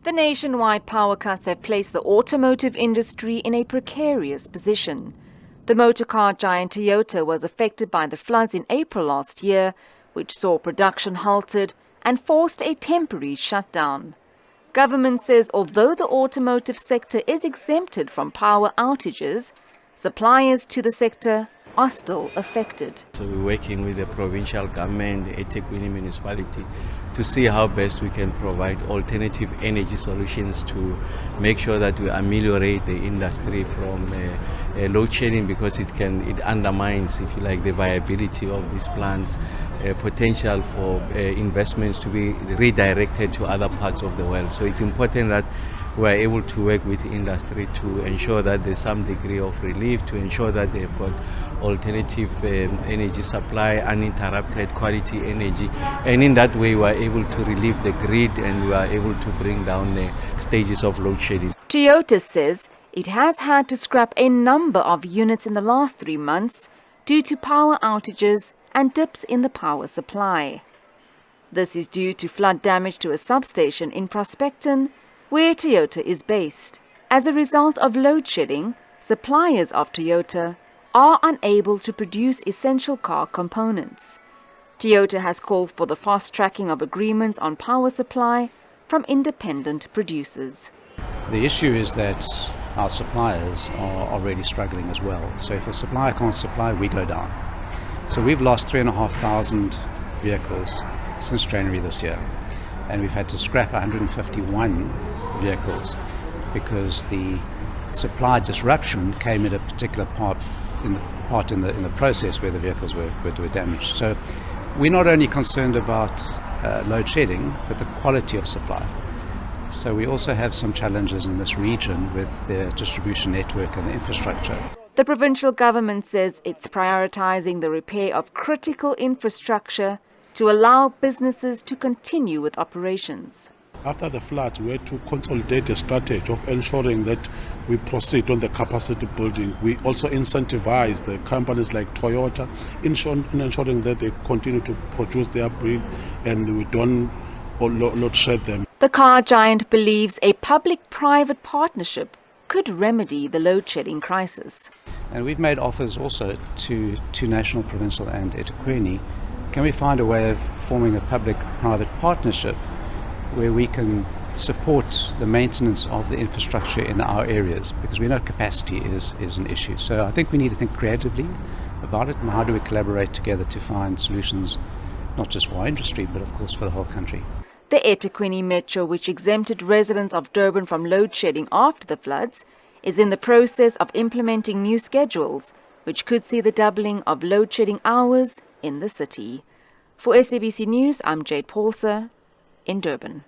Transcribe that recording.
The nationwide power cuts have placed the automotive industry in a precarious position. The motorcar giant Toyota was affected by the floods in April last year, which saw production halted and forced a temporary shutdown. Government says although the automotive sector is exempted from power outages, suppliers to the sector are still affected. So we're working with the provincial government, the eThekwini municipality, to see how best we can provide alternative energy solutions to make sure that we ameliorate the industry from load shedding, because it undermines, if you like, the viability of these plants, potential for investments to be redirected to other parts of the world. So it's important that we are able to work with the industry to ensure that there's some degree of relief, to ensure that they've got alternative energy supply, uninterrupted quality energy, and in that way we are able to relieve the grid and we are able to bring down the stages of load shedding. Toyota says it has had to scrap a number of units in the last 3 months due to power outages and dips in the power supply. This is due to flood damage to a substation in Prospecton, where Toyota is based. As a result of load shedding, suppliers of Toyota are unable to produce essential car components. Toyota has called for the fast-tracking of agreements on power supply from independent producers. The issue is that our suppliers are already struggling as well. So if a supplier can't supply, we go down. So we've lost 3,500 vehicles since January this year. And we've had to scrap 151 vehicles because the supply disruption came at a particular part in the process where the vehicles were damaged. So we're not only concerned about load shedding, but the quality of supply. So we also have some challenges in this region with the distribution network and the infrastructure. The provincial government says it's prioritizing the repair of critical infrastructure to allow businesses to continue with operations. After the floods, we had to consolidate a strategy of ensuring that we proceed on the capacity building. We also incentivize the companies like Toyota in ensuring that they continue to produce their breed and we don't load shed them. The car giant believes a public-private partnership could remedy the load shedding crisis. And we've made offers also to national, provincial and eThekwini. Can we find a way of forming a public-private partnership where we can support the maintenance of the infrastructure in our areas, because we know capacity is an issue. So I think we need to think creatively about it, and how do we collaborate together to find solutions, not just for our industry, but of course for the whole country. The eThekwini Metro, which exempted residents of Durban from load shedding after the floods, is in the process of implementing new schedules, which could see the doubling of load shedding hours in the city. For SABC News, I'm Paulse in Durban.